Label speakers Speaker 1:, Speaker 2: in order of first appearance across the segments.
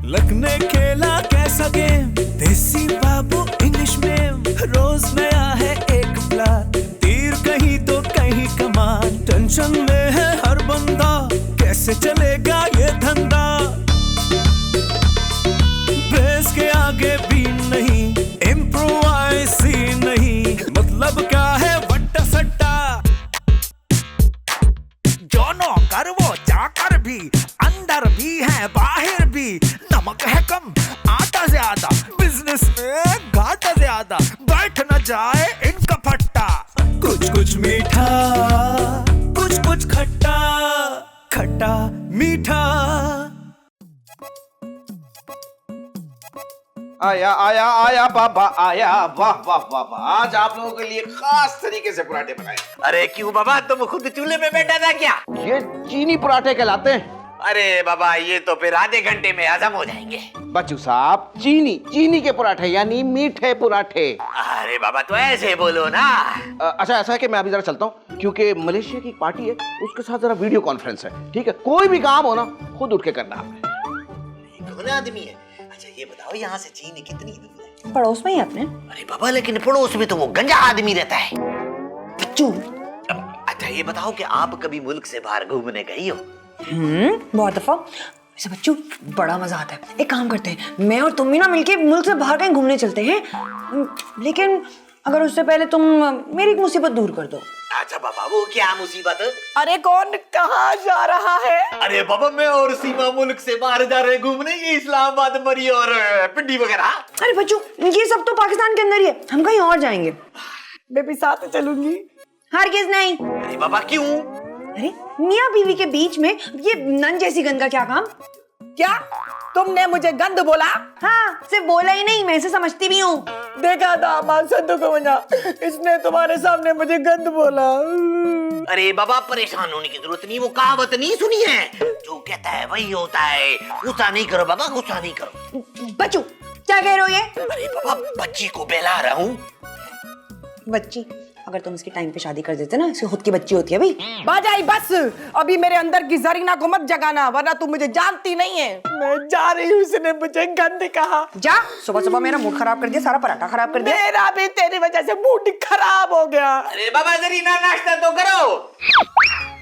Speaker 1: Luck खेला कैसा game, देसी बाबू इंग्लिश में, रोज नया है एक प्लान, तीर कहीं तो कहीं कमान, टेंशन में है हर बंदा, कैसे चलेगा ये धंधा, बेस के आगे भी नहीं, इम्प्रोवाइज ही नहीं, मतलब क्या है वट्टा सट्टा, जो नौकर वो चाकर भी, अंदर भी है बाहर भी, नमक है कम आटा ज्यादा, बिजनेस में घाटा ज्यादा, बैठ न जाए इनका फट्टा, कुछ कुछ मीठा कुछ कुछ खट्टा, खट्टा मीठा।
Speaker 2: आया आया आया बाबा आया, वाह वाह वाह वाह, आज आप लोगों के लिए खास तरीके से पराठे बनाए।
Speaker 3: अरे क्यों बाबा, तुम खुद चूल्हे में बैठा था क्या?
Speaker 2: ये चीनी पराठे कहलाते हैं।
Speaker 3: अरे बाबा ये तो फिर आधे घंटे में हजम हो जाएंगे।
Speaker 2: बच्चू साहब, चीनी के पराठे यानी मीठे पराठे।
Speaker 3: अरे बाबा तो ऐसे बोलो ना।
Speaker 2: अच्छा ऐसा है कि मैं अभी जरा चलता हूँ, क्योंकि मलेशिया की एक पार्टी है, उसके साथ जरा वीडियो कॉन्फ्रेंस है, ठीक है? कोई भी काम हो ना खुद उठ के करना आपने।
Speaker 3: कौन आदमी है? अच्छा ये बताओ यहाँ से चीनी कितनी दूर है?
Speaker 4: पड़ोस में ही अपने।
Speaker 3: अरे बाबा लेकिन पड़ोस में तो वो गंजा आदमी रहता है।
Speaker 4: बच्चू।
Speaker 3: अच्छा ये बताओ कि आप कभी मुल्क से बाहर घूमने गई हो?
Speaker 4: बहुत दफा। वैसे बच्चू बड़ा मजा आता है। एक काम करते हैं, मैं और तुम भी ना मिलके मुल्क से बाहर कहीं घूमने चलते हैं, लेकिन अगर उससे पहले तुम मेरी एक मुसीबत दूर कर दो।
Speaker 3: अच्छा बाबा वो क्या मुसीबत?
Speaker 4: अरे कौन कहाँ जा रहा है?
Speaker 3: अरे बाबा मैं और सीमा मुल्क से बाहर जा रहे घूमने, ये इस्लामाबाद, मरी और पिंडी वगैरह।
Speaker 4: अरे बच्चू ये सब तो पाकिस्तान के अंदर ही है, हम कहीं और जाएंगे। मैं भी साथ चलूंगी। हरगिज़ नहीं।
Speaker 3: अरे बाबा क्यों?
Speaker 4: अरे मियाँ बीवी के बीच में ये नन जैसी गंद का क्या काम?
Speaker 5: क्या तुमने मुझे गंद बोला?
Speaker 4: हाँ सिर्फ बोला ही नहीं, मैं इसे समझती भी हूँ।
Speaker 5: देखा था मां संतों को मना, इसने तुम्हारे सामने मुझे गंद बोला।
Speaker 3: अरे बाबा परेशान होने की जरूरत नहीं, वो कहावत नहीं सुनी है, जो कहता है वही होता है। गुस्सा नहीं करो बाबा, गुस्सा नहीं करो।
Speaker 4: बच्चू क्या कह रहे हो ये?
Speaker 3: अरे बाबा बच्ची को बहला रहा हूँ।
Speaker 4: बच्ची? अगर तुम इसकी टाइम पे शादी कर देते ना, इसकी खुद की बच्ची होती है भाई।
Speaker 5: बाजाई बस, अभी मेरे अंदर की जरीना को मत जगाना, वरना तुम मुझे जानती नहीं है। मैं जा रही हूँ, उसने मुझे गंद कहा।
Speaker 4: जा, सुबह सुबह मेरा मूड खराब कर दिया, सारा पराठा खराब कर दिया।
Speaker 5: मेरा भी तेरी वजह से मूड खराब हो गया।
Speaker 3: अरे बाबा जरीना नाश्ता तो करो।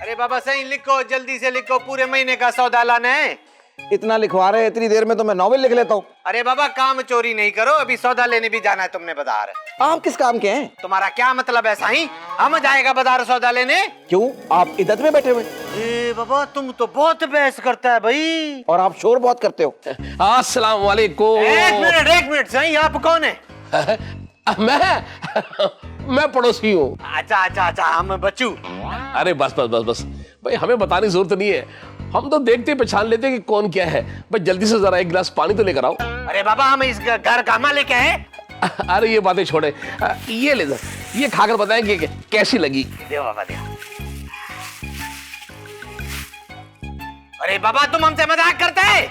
Speaker 3: अरे बाबा सही लिखो, जल्दी से लिखो, पूरे महीने का सौदा लाना है।
Speaker 2: इतना लिखवा रहे हैं, इतनी देर में तो मैं नॉवेल लिख लेता हूँ।
Speaker 3: अरे बाबा काम चोरी नहीं करो, अभी सौदा लेने भी जाना है तुमने बाजार।
Speaker 2: आप किस काम के हैं?
Speaker 3: तुम्हारा क्या मतलब है साईं? हम जाएगा बाजार सौदा लेने।
Speaker 2: क्यों, आप इद्दत में बैठे हुए?
Speaker 3: ए बाबा तुम तो बहुत बहस करता है भाई,
Speaker 2: और आप शोर बहुत करते हो।
Speaker 6: अस्सलाम वालेकुम।
Speaker 3: एक मिनट साईं, आप कौन है?
Speaker 6: मैं पड़ोसी हूँ।
Speaker 3: अच्छा हम बच्चू।
Speaker 6: अरे बस भाई, हमें बताने की जरूरत नहीं है, हम तो देखते पहचान लेते कि कौन क्या है। भाई जल्दी से जरा एक गिलास पानी तो लेकर आओ।
Speaker 3: अरे बाबा हम इस घर का मालिक है।
Speaker 6: अरे ये बातें छोड़े, ये ले जरा, ये खाकर बताएं कि कैसी लगी।
Speaker 3: दे बाबा दे। अरे बाबा तुम हमसे मजाक करते हैं?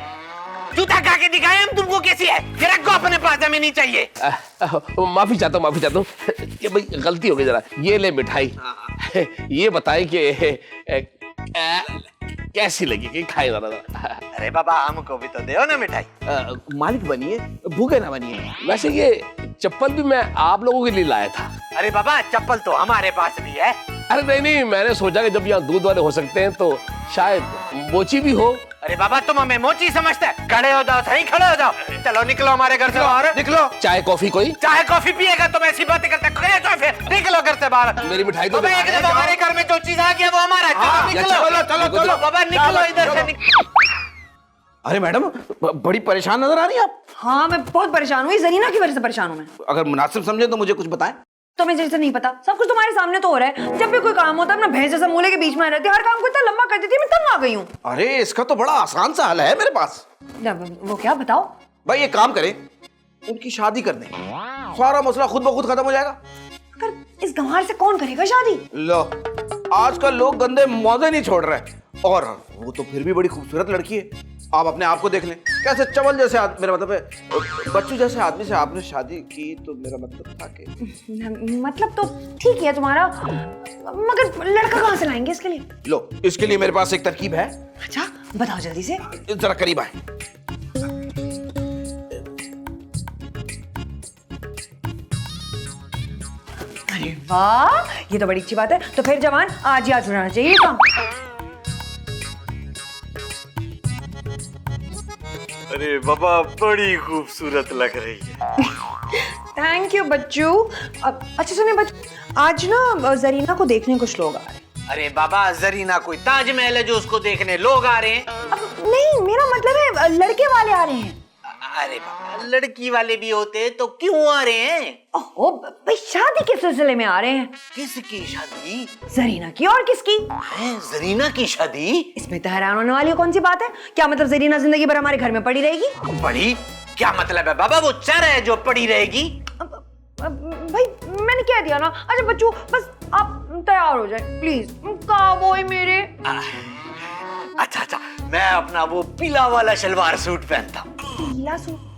Speaker 3: जूता खा के दिखाए हम तुमको कैसी है, ये रखो अपने पास, हमें नहीं चाहिए।
Speaker 6: माफी चाहता हूँ, ये भाई गलती हो गई जरा। ये ले मिठाई, ये बताएं कि कैसी लगी, कि खाए जरा।
Speaker 3: अरे बाबा हमको भी तो दो ना मिठाई।
Speaker 2: मालिक बनिए, भूखे ना बनिए।
Speaker 6: वैसे ये चप्पल भी मैं आप लोगों के लिए लाया था।
Speaker 3: अरे बाबा चप्पल तो हमारे पास भी है।
Speaker 6: अरे नहीं, मैंने सोचा कि जब यहाँ दूध वाले हो सकते हैं तो शायद मोची भी हो।
Speaker 3: अरे बाबा तुम हमें मोची समझते हैं? खड़े हो जाओ सही, खड़े हो जाओ। चलो निकलो हमारे घर से बाहर, निकलो।
Speaker 6: चाय कॉफी कोई?
Speaker 3: चाहे कॉफी पिएगा तुम ऐसी बातें करते, खड़े हो फिर, निकलो घर से बाहर।
Speaker 6: मेरी मिठाई तो
Speaker 3: हमारे घर में जो चीज आ गया वो हमारा है। चलो बाबा निकलो इधर से।
Speaker 2: अरे मैडम बड़ी परेशान नजर आ रही है आप।
Speaker 4: हाँ मैं बहुत परेशान हूँ, जरीना की वजह से परेशान हूँ मैं।
Speaker 2: अगर मुनासिब समझे तो मुझे कुछ बताएं।
Speaker 4: तुम्हें जैसे नहीं पता, सब कुछ तुम्हारे सामने तो हो रहा है। जब भी कोई काम होता है अपना भैंस जैसा मूले के बीच में रहती है, हर काम को इतना लंबा कर देती है, मैं तंग आ गई हूँ।
Speaker 2: अरे इसका तो बड़ा आसान सा हल है मेरे पास।
Speaker 4: वो क्या बताओ?
Speaker 2: भाई एक काम करें, उनकी शादी कर दें, सारा मसला खुद ब खुद खत्म हो जाएगा।
Speaker 4: अगर इस गंवार से कौन करेगा शादी?
Speaker 2: लो आजकल लोग गंदे मौजे नहीं छोड़ रहे, और वो तो फिर भी बड़ी खूबसूरत लड़की है। आप अपने आप को देख लें, कैसे चवल जैसे मेरा मतलब है बच्चू जैसे आदमी से आपने शादी की, तो मेरा मतलब था कि
Speaker 4: मतलब तो ठीक है तुम्हारा, मगर लड़का कहाँ से लाएंगे इसके लिए?
Speaker 2: लो इसके लिए मेरे पास एक तरकीब है।
Speaker 4: अच्छा बताओ जल्दी से।
Speaker 2: जरा करीब आए।
Speaker 4: वाह, ये तो बड़ी अच्छी बात है। तो फिर जवान आज ही आज होना चाहिए काम।
Speaker 7: अरे बाबा बड़ी खूबसूरत लग रही है।
Speaker 4: थैंक यू बच्चू। अच्छा सुनिए बच्चू, आज ना जरीना को देखने कुछ लोग आ रहे हैं।
Speaker 3: अरे बाबा जरीना कोई ताजमहल है जो उसको देखने लोग आ रहे हैं?
Speaker 4: नहीं, मेरा मतलब है लड़के वाले आ रहे हैं।
Speaker 3: अरे बाबा लड़की वाले भी होते तो क्यों आ रहे हैं?
Speaker 4: ओहो भाई, शादी के सिलसिले में आ रहे हैं।
Speaker 3: किसकी शादी?
Speaker 4: जरीना की, और किसकी?
Speaker 3: है जरीना की शादी?
Speaker 4: इसमें तो हैरान होने वाली कौन सी बात है? क्या मतलब जरीना जिंदगी भर हमारे घर में पड़ी रहेगी?
Speaker 3: पड़ी? क्या मतलब है बाबा? वो चर है जो पड़ी रहेगी?
Speaker 4: भाई मैंने कह दिया ना। अच्छा बच्चू, बस आप तैयार हो जाए प्लीज। काबॉय मेरे।
Speaker 3: अच्छा, मैं अपना वो पीला वाला शलवार सूट पहनता हूँ।
Speaker 4: पीला सूट?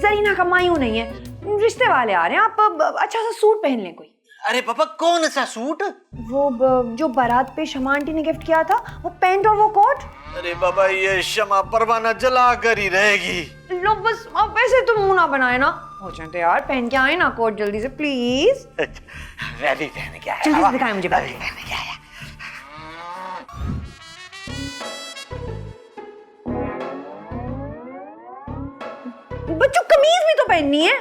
Speaker 4: जरीना का मायूं नहीं है, रिश्ते वाले आ रहे हैं। आप अच्छा सा सूट पहन लें कोई।
Speaker 3: अरे पापा कौन सा सूट?
Speaker 4: वो जो बारात पे शमा आंटी ने गिफ्ट किया था, वो पैंट और वो कोट।
Speaker 7: अरे बाबा ये शमा परवाना जला कर ही रहेगी।
Speaker 4: लो बस, आप ऐसे तो मुंह ना बनाए ना। हो जाए तो यार, पहन के आए ना कोट जल्दी से प्लीज।
Speaker 3: मैं भी पहन के आया।
Speaker 4: जल्दी से दिखाएं मुझे।
Speaker 3: मैं भी पहन के आया।
Speaker 4: बच्चों कमीज भी तो पहननी है।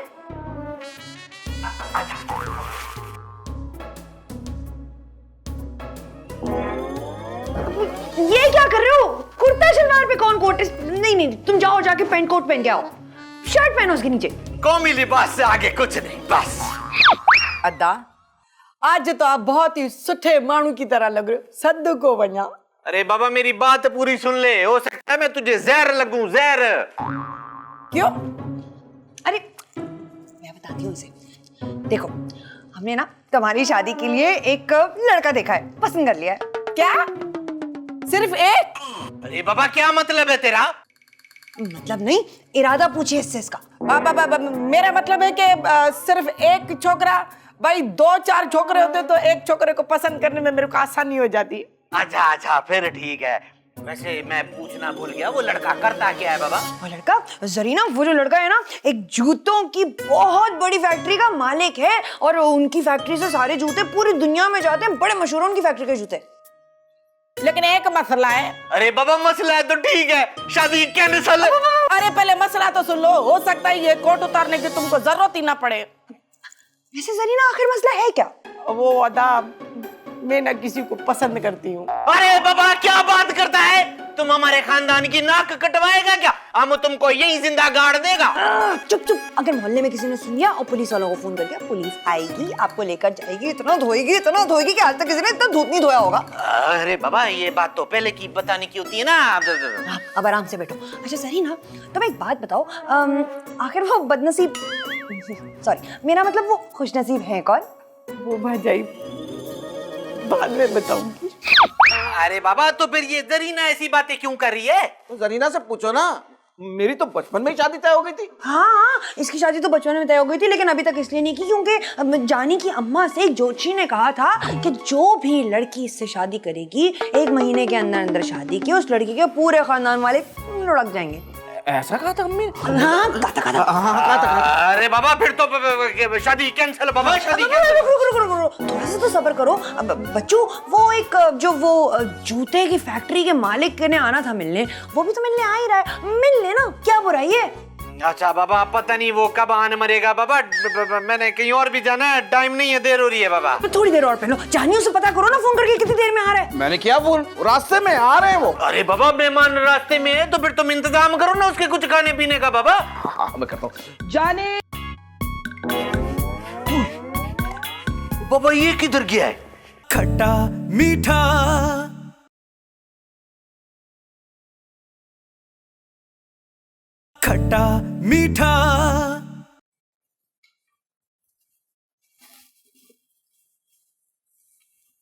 Speaker 4: ये क्या कर रहे हो? कुर्ता शलवार पे कौन कोट? नहीं, तुम जाओ जाके पैंट कोट पहन के आओ। शर्ट पहनो उसके नीचे।
Speaker 3: कौमी लिबास से आगे कुछ नहीं, बस।
Speaker 5: अद्दा, आज तो आप बहुत ही सुठे मानू की तरह लग रहे हो। सद्दू को बना।
Speaker 3: अरे बाबा मेरी बात पूरी सुन ले, हो सकता है मैं तुझे जहर लगूं, जहर।
Speaker 5: क्यों?
Speaker 4: अरे मैं बताती हूँ इसे। देखो, हमने ना तुम्हारी शादी के लिए एक लड़का देखा है, पसंद कर लिया है।
Speaker 5: क्या? सिर्फ एक?
Speaker 3: अरे बाबा क्या मतलब है तेरा?
Speaker 4: मतलब नहीं, इरादा पूछिए इससे इसका।
Speaker 5: मेरा मतलब है कि सिर्फ एक छोकरा। भाई 2-4 छोकरे होते तो एक छोकरे को पसंद करने में मेरे को आसानी हो जाती।
Speaker 3: अच्छा फिर ठीक है। वैसे मैं पूछना भूल गया, वो लड़का करता क्या है बाबा?
Speaker 4: वो लड़का जरीना, वो जो लड़का है ना, एक जूतों की बहुत बड़ी फैक्ट्री का मालिक है। और उनकी फैक्ट्री से सारे जूते पूरी दुनिया में जाते हैं। बड़े मशहूर उनकी फैक्ट्री के जूते।
Speaker 5: लेकिन एक मसला है।
Speaker 3: अरे बाबा मसला है तो ठीक है, शादी कैंसिल।
Speaker 5: अरे पहले मसला तो सुन लो। हो सकता है ये कोट उतारने की तुमको जरूरत ही ना पड़े।
Speaker 4: वैसे जरीना आखिर मसला है क्या?
Speaker 5: वो अदा, मैं ना किसी को पसंद करती हूँ।
Speaker 3: अरे बाबा क्या बात करता है? तुम हमारे खानदान की नाक कटवाएगा क्या? हम तुमको यही जिंदा गाड़ देगा।
Speaker 4: चुप। अगर मोहल्ले में किसी ने सुन लिया और पुलिस वालों को फोन कर दिया, पुलिस आएगी, आपको लेकर जाएगी, इतना धोएगी कि आज तक किसी ने इतना धूप नहीं धोया होगा।
Speaker 3: अरे बाबा ये बात तो पहले की बताने की होती है ना।
Speaker 4: अब आराम से बैठो। अच्छा जरीना, तुम एक बात बताओ, आखिर वो बदनसीब, सॉरी मेरा मतलब वो खुशनसीब है कौन?
Speaker 5: वो भाई बाद में बताऊंगी।
Speaker 3: अरे बाबा तो फिर ये जरीना ऐसी बातें क्यों कर रही है?
Speaker 2: तो जरीना से पूछो ना, मेरी तो बचपन में ही शादी तय हो गई थी।
Speaker 4: हाँ, इसकी शादी तो बचपन में तय हो गई थी, लेकिन अभी तक इसलिए नहीं की क्योंकि जानी की अम्मा से ज्योतिषी ने कहा था कि जो भी लड़की इससे शादी करेगी, 1 महीने के अंदर शादी की, उस लड़की के पूरे खानदान वाले लुढ़क जाएंगे।
Speaker 2: ऐसा कहा था अम्मी?
Speaker 4: हाँ, कहा था।
Speaker 3: अरे बाबा फिर तो शादी कैंसिल बाबा, शादी
Speaker 4: रुको, थोड़ा सा तो सब्र करो। अब बच्चू, वो एक जो वो जूते की फैक्ट्री के मालिक ने आना था मिलने, वो भी तो मिलने आ ही रहा है। मिल लेना, क्या बुराई है?
Speaker 3: अच्छा बाबा पता नहीं वो कब आने मरेगा बाबा। मैंने कहीं और भी जाना है, टाइम नहीं है, देर हो रही है बाबा।
Speaker 4: थोड़ी देर और पहलो, जानियो से पता करो ना फोन करके कितनी देर में आ रहा है।
Speaker 2: मैंने क्या फोन, रास्ते में आ रहे हैं वो।
Speaker 3: अरे बाबा मेहमान रास्ते में है तो फिर तुम इंतजाम करो ना उसके कुछ खाने पीने का बाबा।
Speaker 2: हाँ मैं करता हूँ।
Speaker 5: जाने
Speaker 3: बाबा ये किधर गया है?
Speaker 1: खट्टा मीठा खट्टा मीठा।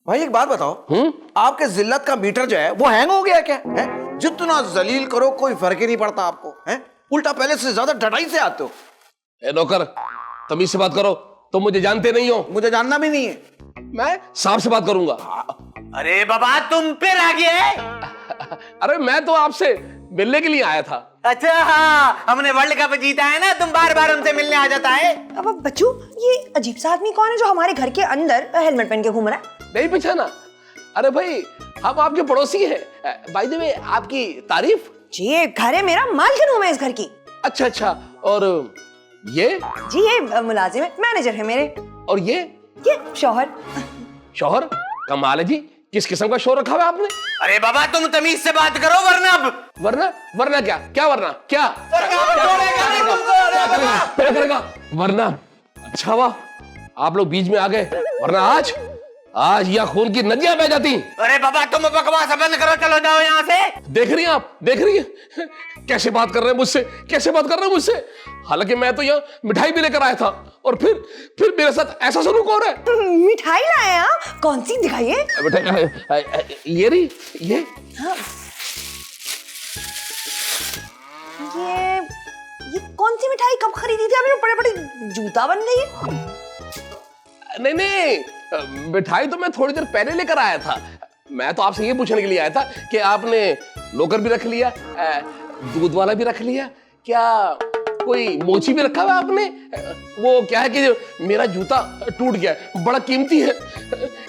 Speaker 2: भाई एक बात बताओ, आपके जिल्लत का मीटर जो है वो हैंग हो गया क्या है? जितना जलील करो कोई फर्क ही नहीं पड़ता आपको, है? उल्टा पहले से ज्यादा डटाई से आते हो।
Speaker 6: ए नौकर, तमीज से बात करो, तुम मुझे जानते नहीं हो।
Speaker 2: मुझे जानना भी नहीं है।
Speaker 6: मैं साहब से बात करूंगा।
Speaker 3: अरे बाबा तुम फिर आ गए?
Speaker 6: अरे मैं तो आपसे मिलने के लिए आया था।
Speaker 3: अच्छा हाँ, हमने वर्ल्ड कप जीता है ना, तुम बार बार हमसे मिलने आ जाता है।
Speaker 4: अब बच्चू, ये अजीब सा आदमी कौन है जो हमारे घर के अंदर हेलमेट पहन के घूम रहा है?
Speaker 6: नहीं पहचाना? अरे भाई, हम आपके पड़ोसी हैं। बाय द वे, आपकी तारीफ।
Speaker 4: जी, घर है मेरा, मालकिन हूँ मैं इस घर की।
Speaker 6: अच्छा अच्छा, और ये?
Speaker 4: जी, ये मुलाजिम है, मैनेजर है मेरे।
Speaker 6: और ये
Speaker 4: शौहर।
Speaker 6: शौहर? कमाल है जी, किस किस्म का शौहर रखा हुआ है आपने?
Speaker 3: अरे बाबा, तुम तमीज से बात करो, वरना
Speaker 6: वरना? वरना क्या? क्या वरना? क्या करेगा? वरना? अच्छा वाह, आप लोग बीच में आ गए, वरना आज यह खून की नदियां बह जाती।
Speaker 3: अरे बाबा, तुम बकवास बंद करो, चलो जाओ यहाँ से।
Speaker 6: देख रही हैं आप? देख रही हैं कैसे बात कर रहे हैं मुझसे? कैसे बात कर रहे हैं मुझसे? हालांकि मैं तो यहाँ मिठाई भी लेकर आया था, और फिर मेरे साथ ऐसा सलूक हो रहा है।
Speaker 4: मिठाई लाए आप? कौन सी दिखाइए?
Speaker 6: ये रही, ये।
Speaker 4: हाँ। ये कौन सी मिठाई कब खरीदी थी आपने? बड़े बड़े जूता बन गई है।
Speaker 6: नहीं, मिठाई तो मैं थोड़ी देर पहले लेकर आया था। मैं तो आपसे ये पूछने के लिए आया था कि आपने नौकर भी रख लिया, दूध वाला भी रख लिया, क्या कोई मोची भी रखा हुआ आपने? वो क्या है कि मेरा जूता टूट गया है, बड़ा कीमती है,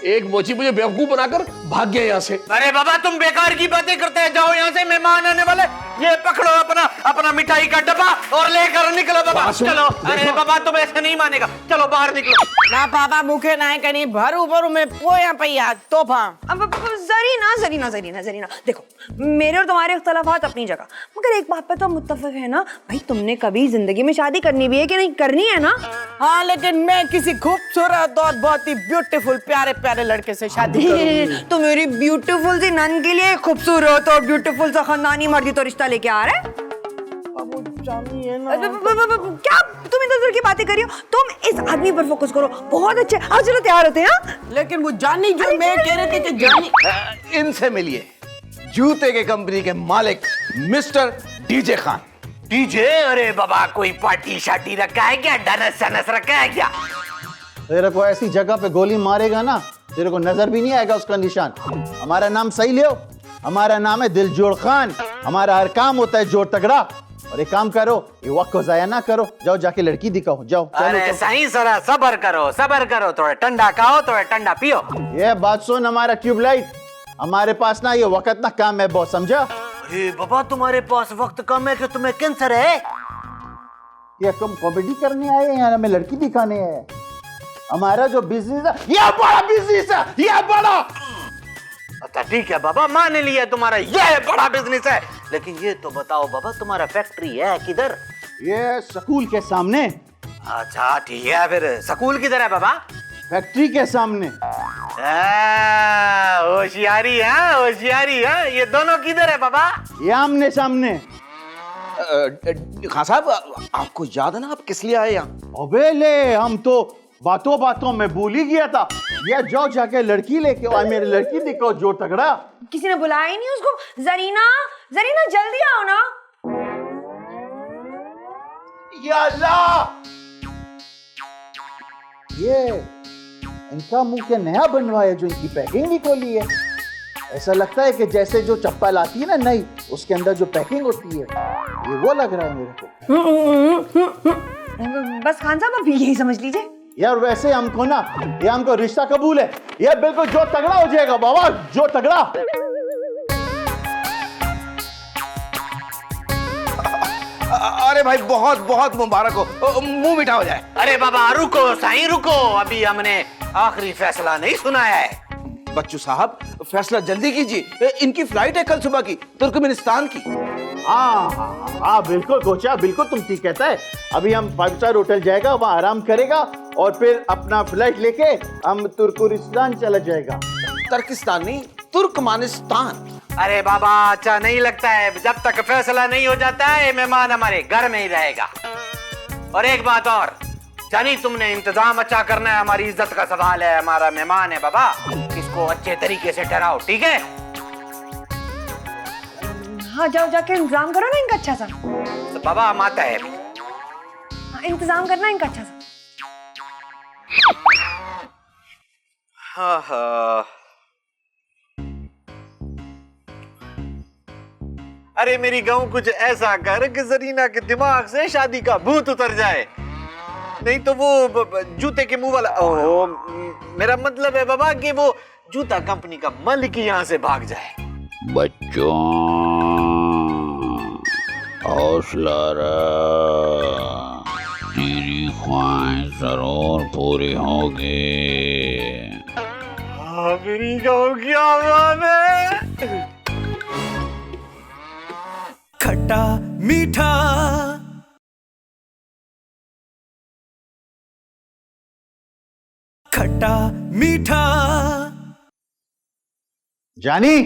Speaker 6: एक मोची मुझे बेवकूफ बनाकर भाग गया यहाँ से।
Speaker 3: अरे बाबा, तुम बेकार की बातें करते हैं, जाओ यहाँ से, मेहमान आने वाले। ये पकड़ो अपना मिठाई का डब्बा और लेकर निकलो बाबा, चलो। अरे बाबा, तुम ऐसे नहीं मानेगा, चलो बाहर निकलो।
Speaker 5: ना बाबा, मुखे ना है कहीं भरू भरू में पोया पैया तोहफा।
Speaker 4: अब जरीना, देखो, मेरे और तुम्हारे इख्तलाफात अपनी जगह, मगर एक बात पे तो मुत्तफिक है ना भाई, तुमने कभी जिंदगी में शादी करनी भी है कि नहीं? करनी है ना?
Speaker 5: हाँ, लेकिन मैं किसी खूबसूरत और बहुत ही ब्यूटीफुल प्यारे प्यारे लड़के से शादी करूंगी।
Speaker 4: तो मेरी ब्यूटीफुल सी नन के लिए खूबसूरत और ब्यूटीफुल सा खानदानी मर्दी तो रिश्ता लेके आ रहा है। क्या तुम इधर की बातें कर रही हो? तुम इस आदमी पर फोकस करो, बहुत अच्छे। आओ चलो, तैयार होते हैं।
Speaker 5: लेकिन वो जानी, जो मैं कह रहे थे कि जानी।
Speaker 2: इनसे मिलिए, जूते के कंपनी के मालिक मिस्टर डीजे खान।
Speaker 3: डीजे? अरे बाबा, कोई पार्टी शाटी रखा है क्या? डनस सनस रखा है क्या?
Speaker 8: तेरे को ऐसी जगह पे गोली मारेगा ना, तेरे को नजर भी नहीं आएगा उसका निशान। हमारा नाम सही लियो, हमारा नाम है दिलजोड़ खान। हमारा हर काम होता है जोर तगड़ा। और एक काम करो, ये वक्त को जाया ना करो, जाओ जाके लड़की दिखाओ, जाओ।
Speaker 3: अरे सही सरा, सबर करो, थोड़ा ठंडा खाओ, थोड़ा ठंडा पियो।
Speaker 8: ये बात सुन, हमारा ट्यूबलाइट, हमारे पास ना ये वक्त ना काम है बहुत, समझा?
Speaker 3: अरे बाबा, तुम्हारे पास वक्त कम है कि तुम्हें कैंसर है?
Speaker 8: ये तुम कॉमेडी करने आए हैं, हमें लड़की दिखाने हैं? हमारा जो बिजनेस है, ये बड़ा बिजनेस है, ये बड़ा।
Speaker 3: अच्छा ठीक है बाबा, मान लिया तुम्हारा ये बड़ा बिजनेस है, लेकिन ये तो बताओ बाबा, तुम्हारा फैक्ट्री है किधर?
Speaker 8: ये स्कूल के सामने।
Speaker 3: अच्छा ठीक है, फिर स्कूल किधर है बाबा?
Speaker 8: फैक्ट्री के सामने।
Speaker 3: होशियारी है, होशियारी है। ये दोनों किधर है बाबा?
Speaker 8: ये आमने सामने।
Speaker 2: खान साहब, आपको याद है ना आप किस लिए आए यहाँ?
Speaker 8: अबे ले, हम तो बातों बातों में भूल ही गया था। ये जाओ जाके लड़की लेके आओ, मेरी लड़की दिखाओ जो तगड़ा।
Speaker 4: किसी ने बुलाया ही नहीं उसको। जरीना जल्दी आओ ना।
Speaker 8: या अल्लाह, ये इनका मुंह क्या नया बनवाया जो इनकी पैकिंग भी खोली है। ऐसा लगता है कि जैसे जो चप्पल आती है ना नई, उसके अंदर जो पैकिंग होती है, ये वो लग रहा है मेरे को।
Speaker 4: बस खान साहब, अब यही समझ लीजिए।
Speaker 8: यार वैसे हमको ना, ये हमको रिश्ता कबूल है। ये बिल्कुल जो तगड़ा हो जाएगा बाबा, जो तगड़ा।
Speaker 2: अरे भाई, बहुत बहुत मुबारक हो, मुंह मीठा हो जाए।
Speaker 3: अरे बाबा रुको, साईं रुको, अभी हमने आखिरी फैसला नहीं सुनाया है।
Speaker 2: बच्चू साहब, फैसला जल्दी कीजिए, इनकी फ्लाइट है कल सुबह की, तुर्कमेनिस्तान की।
Speaker 8: हाँ बिल्कुल कोचा, बिल्कुल तुम ठीक कहता है। अभी हम 5 स्टार होटल जाएगा, वहाँ आराम करेगा और फिर अपना फ्लाइट लेके हम तुर्कमेनिस्तान चला जाएगा।
Speaker 2: तुर्किस्तान नहीं, तुर्कमानिस्तान।
Speaker 3: अरे बाबा, अच्छा नहीं लगता है, जब तक फैसला नहीं हो जाता है मेहमान हमारे घर में ही रहेगा। और एक बात और, जानी तुमने इंतजाम अच्छा करना है, हमारी इज्जत का सवाल है, हमारा मेहमान है बाबा, इसको अच्छे तरीके से ठहराओ, ठीक है?
Speaker 4: हाँ, जाओ जाके इंतजाम करो ना इनका अच्छा सा।
Speaker 3: तो बाबा हम आता है अभी।
Speaker 4: हाँ, इंतजाम करना इनका अच्छा सा।
Speaker 7: अरे मेरी गाँव कुछ ऐसा कर कि जरीना के दिमाग से शादी का भूत उतर जाए, नहीं तो वो जूते के मुंह वाला, ओहो मेरा मतलब है बाबा कि वो जूता कंपनी का मालिक यहाँ से भाग जाए।
Speaker 9: बच्चों हौसला रख, तेरी ख्वाहिश जरूर पूरी होगी।
Speaker 7: हाँ मेरी गाँव की आवाज़ है।
Speaker 1: खट्टा मीठा खट्टा मीठा।
Speaker 8: जानी,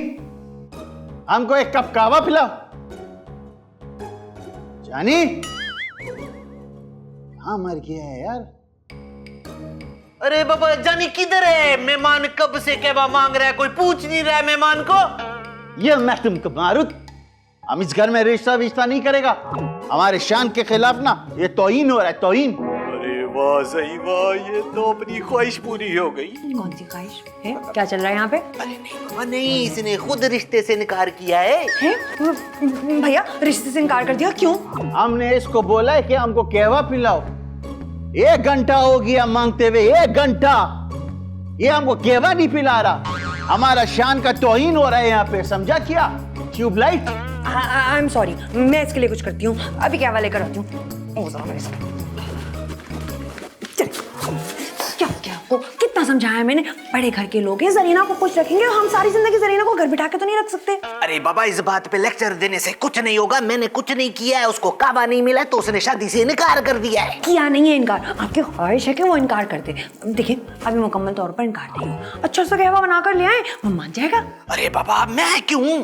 Speaker 8: हमको एक कप कहवा पिलाओ। जानी, कहाँ मर गया है यार?
Speaker 3: अरे बाबा जानी किधर है? मेहमान कब से कहवा मांग रहा है, कोई पूछ नहीं रहा है मेहमान को।
Speaker 8: ये मैं तुमको मारूं? हम इस घर में रिश्ता विश्ता नहीं करेगा। हमारे शान के खिलाफ ना ये तौहीन हो रहा है, तौहीन।
Speaker 7: अरे वाह सही वाह, ये तो अपनी ख्वाहिश पूरी हो गई।
Speaker 4: कौन सी ख्वाहिश है? क्या चल रहा है यहाँ पे?
Speaker 3: अरे नहीं बाबा नहीं, इसने खुद रिश्ते से इनकार किया है।
Speaker 4: भैया रिश्ते से इनकार कर दिया, क्यों?
Speaker 8: हमने इसको बोला है कि हमको कहवा पिलाओ। 1 घंटा हो गया मांगते हुए, 1 घंटा। ये हमको कहवा नहीं पिला रहा। हमारा शान का तौहीन हो रहा है यहाँ पे, समझा क्या? ट्यूबलाइट।
Speaker 4: आई एम सॉरी, मैं इसके लिए कुछ करती हूँ। अभी क्या वाले कर आती हूँ। क्या आपको कितना समझाया मैंने? बड़े घर के लोग हैं, जरीना को खुश रखेंगे। हम सारी जिंदगी जरीना को घर बिठा के तो नहीं रख सकते।
Speaker 3: अरे बाबा इस बात पे लेक्चर देने से कुछ नहीं होगा। मैंने कुछ नहीं किया है, उसको कहवा नहीं मिला तो उसने शादी से इनकार कर दिया है।
Speaker 4: किया नहीं है इनकार, आपकी ख्वाहिश है कि वो इनकार कर दे। देखिए अभी मुकम्मल तौर पर इनकार नहीं हो। अच्छा सा कहवा बना कर ले आए, वो मान जाएगा।
Speaker 3: अरे बाबा मैं क्यों?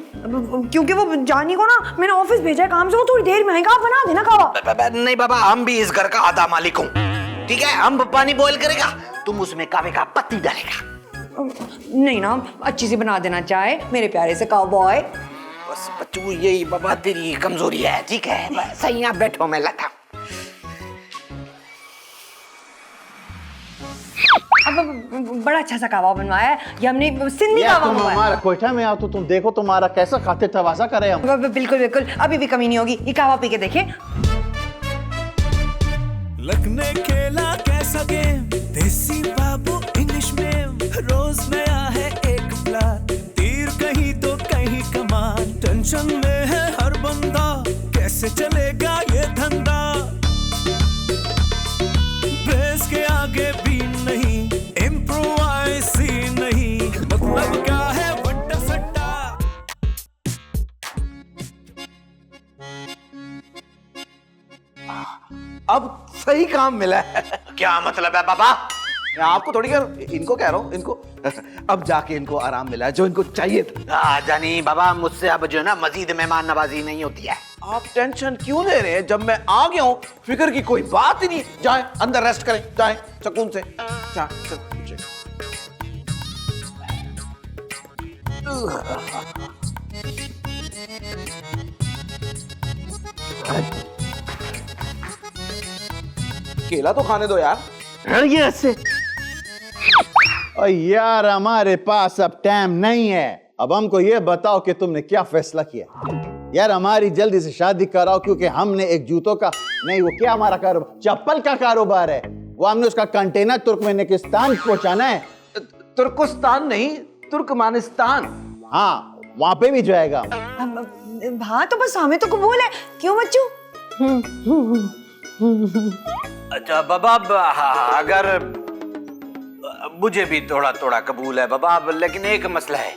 Speaker 4: क्योंकि वो जानी को ना मैंने ऑफिस भेजा है काम से, वो थोड़ी देर में आएगा। आप बना देना कहवा।
Speaker 3: नहीं बाबा, हम भी इस घर का आधा मालिक हूँ, ठीक है? हम पानी बॉईल करेगा, तुम उसमें कावे का पत्ती डालेगा।
Speaker 4: नहीं ना, अच्छी सी बना देना चाहे मेरे प्यारे से काउबॉय।
Speaker 3: बस बच्चू यही बाबा तेरी कमजोरी है, ठीक है? बस सही आप बैठो, मैं लाता।
Speaker 4: अब बड़ा अच्छा सा कावा बनवाया है, ये हमने सिंधी कावा
Speaker 8: तुम
Speaker 4: बनवाया।
Speaker 8: हमारा कोयठा में आओ तो तुम देखो तुम्हारा कैसा खाते तवाजा करे हम।
Speaker 4: बिल्कुल बिल्कुल, अभी भी कमी नहीं होगी। ये कावा पी के देखे।
Speaker 1: लगने खेला कैसा गेम, देसी बाबू इंग्लिश में। रोज नया है एक प्लान, तीर कहीं तो कहीं कमान। टेंशन में है हर बंदा, कैसे चलेगा ये धंधा। बेस के आगे भी नहीं, इम्प्रोवाइज ही नहीं, मतलब क्या है बट्टा सट्टा।
Speaker 2: अब सही काम मिला है।
Speaker 3: क्या मतलब है बाबा?
Speaker 2: मैं आपको थोड़ी कह रहा हूं, इनको कह रहा हूं। इनको अब जाके इनको आराम मिला है जो इनको चाहिए था।
Speaker 3: जानी बाबा मुझसे अब जो है ना मजीद मेहमान नवाजी नहीं होती है।
Speaker 2: आप टेंशन क्यों ले रहे हैं? जब मैं आ गया हूं फिक्र की कोई बात ही नहीं। जाए अंदर रेस्ट करें, जाए सुकून से। केला तो खाने दो यार।
Speaker 3: ये ऐसे
Speaker 8: और यार हमारे पास अब टाइम नहीं है। अब हमको ये बताओ कि तुमने क्या फैसला किया। यार हमारी जल्दी से शादी कराओ, क्योंकि हमने एक जूतों का नहीं, वो क्या हमारा कारोबार, चप्पल का कारोबार है। वो हमने उसका कंटेनर तुर्कमेनिस्तान पहुंचाना है।
Speaker 2: तुर्कस्तान नहीं, तुर्कमानिस्तान।
Speaker 8: हाँ वहां पे भी जाएगा।
Speaker 4: हाँ तो बस हमें तो कबूल है, क्यों बच्चू?
Speaker 3: अच्छा बाबा अगर मुझे भी थोड़ा थोड़ा कबूल है बाबा, लेकिन एक मसला है,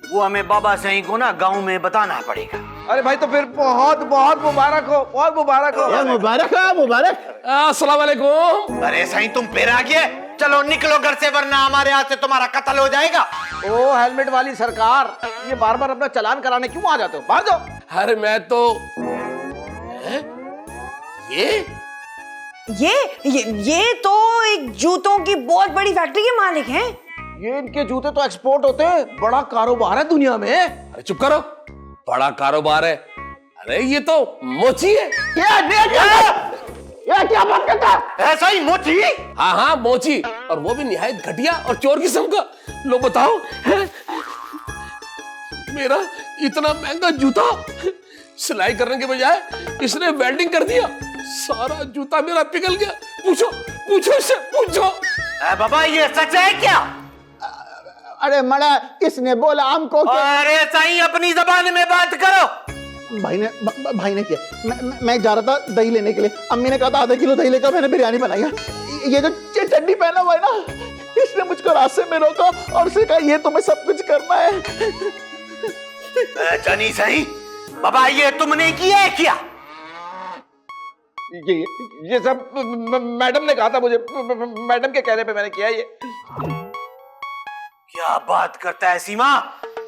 Speaker 3: वो हमें बाबा सही को ना गांव में बताना पड़ेगा।
Speaker 2: अरे भाई तो फिर बहुत बहुत मुबारक हो, बहुत मुबारक हो।
Speaker 8: मुबारक हो, मुबारक।
Speaker 6: अस्सलाम वालेकुम।
Speaker 3: अरे सही तुम फिर आ गए, चलो निकलो घर से वरना हमारे हाथ से तुम्हारा कत्ल हो जाएगा।
Speaker 2: ओ हेलमेट वाली सरकार, ये बार बार अपना चालान कराने क्यों आ जाते हो? बाहर जाओ।
Speaker 6: अरे मैं तो
Speaker 4: ये तो एक जूतों की बहुत बड़ी फैक्ट्री के मालिक हैं।
Speaker 2: ये इनके जूते तो एक्सपोर्ट होते हैं, बड़ा कारोबार है दुनिया में।
Speaker 6: अरे चुप करो, बड़ा कारोबार है। अरे ये तो मोची है।
Speaker 8: ये क्या बात करता है?
Speaker 3: ऐसा ही मोची?
Speaker 6: हाँ हाँ मोची, और वो भी निहायत घटिया और चोर किस्म का। लो बताओ, मेरा इतना महंगा जूता सिलाई करने के बजाय इसने वेल्डिंग कर दिया, सारा जूता मेरा पिघल गया। पूछो पूछो इससे पूछो।
Speaker 3: बाबा ये सच है क्या?
Speaker 8: अरे मड़ा, इसने बोला हमको कि
Speaker 3: अरे सही अपनी जबान में बात करो।
Speaker 8: भाई ने किया। मैं जा रहा था दही लेने के लिए, अम्मी ने कहा था आधा किलो दही लेकर मैंने बिरयानी बनाई है। ये जो चड्डी पहना हुआ है ना, इसने मुझको रास्ते में रोका और उसने कहा ये तुम्हें सब कुछ करना है।
Speaker 3: जानी सही बाबा, ये तुमने किया है क्या?
Speaker 2: ये सब मैडम ने कहा था मुझे, मैडम के कहने पे मैंने किया ये।
Speaker 3: क्या बात करता है सीमा?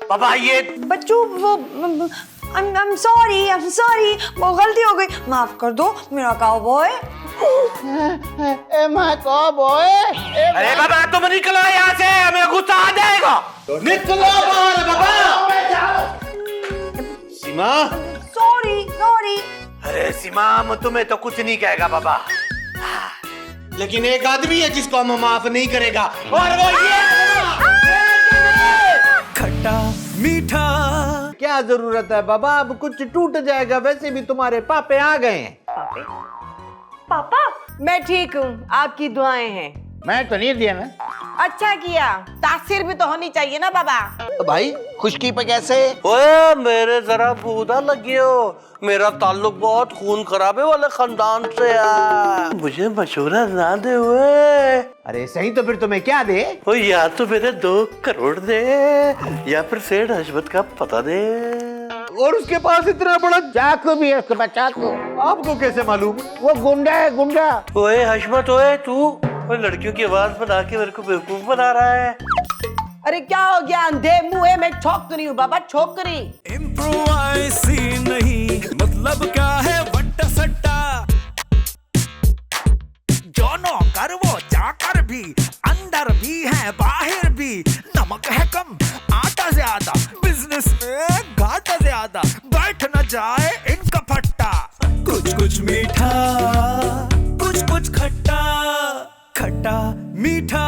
Speaker 3: बाबा ये
Speaker 4: बच्चू वो I'm sorry, वो गलती हो गई, माफ कर दो मेरा काउबॉय।
Speaker 3: अरे बाबा तुम निकलो यहाँ से, हमें गुस्सा आ जाएगा। तो निकलो बाहर बाबा। सीमा
Speaker 4: सॉरी।
Speaker 3: अरे सीमा हम तुम्हें तो कुछ नहीं कहेगा बाबा, लेकिन एक आदमी है जिसको हम माफ नहीं करेगा, और वो ये
Speaker 1: खट्टा मीठा।
Speaker 7: क्या जरूरत है बाबा, अब कुछ टूट जाएगा, वैसे भी तुम्हारे पापे आ गए हैं।
Speaker 5: पापा मैं ठीक हूँ, आपकी दुआएं हैं।
Speaker 7: मैं तो नहीं दिया ना।
Speaker 5: अच्छा किया, तासीर भी तो होनी चाहिए ना बाबा।
Speaker 7: तो भाई खुशकी पे कैसे?
Speaker 3: ओए मेरे जरा बूदा लगियो, मेरा ताल्लुक बहुत खून खराबे वाले खानदान से है, मुझे मशवरा ना दे हुए।
Speaker 7: अरे सही तो फिर तुम्हें क्या दे?
Speaker 3: ओ या तो मेरे 2 करोड़ दे, या फिर सेठ हशमत का पता दे।
Speaker 7: और उसके पास इतना बड़ा चाकू भी है, उसके पास चाकू। आपको कैसे मालूम? वो गुंडा है, गुंडा।
Speaker 3: ओए हशमत, ओए तू लड़कियों की आवाज बना के मेरे को बेवकूफ बना रहा है।
Speaker 5: अरे क्या हो गया, अंधे मुंह है, मैं छोकरी हूँ बाबा, छोकरी।
Speaker 1: इम्प्रोवाइसी नहीं, मतलब क्या है वट्टा सट्टा। जो नौकर वो चाकर भी, अंदर भी है बाहर भी। नमक है कम आटा ज्यादा, बिजनेस में घाटा ज्यादा। बैठ न जाए इनका फट्टा। कुछ मीठा, कुछ खट्टा, खट्टा मीठा।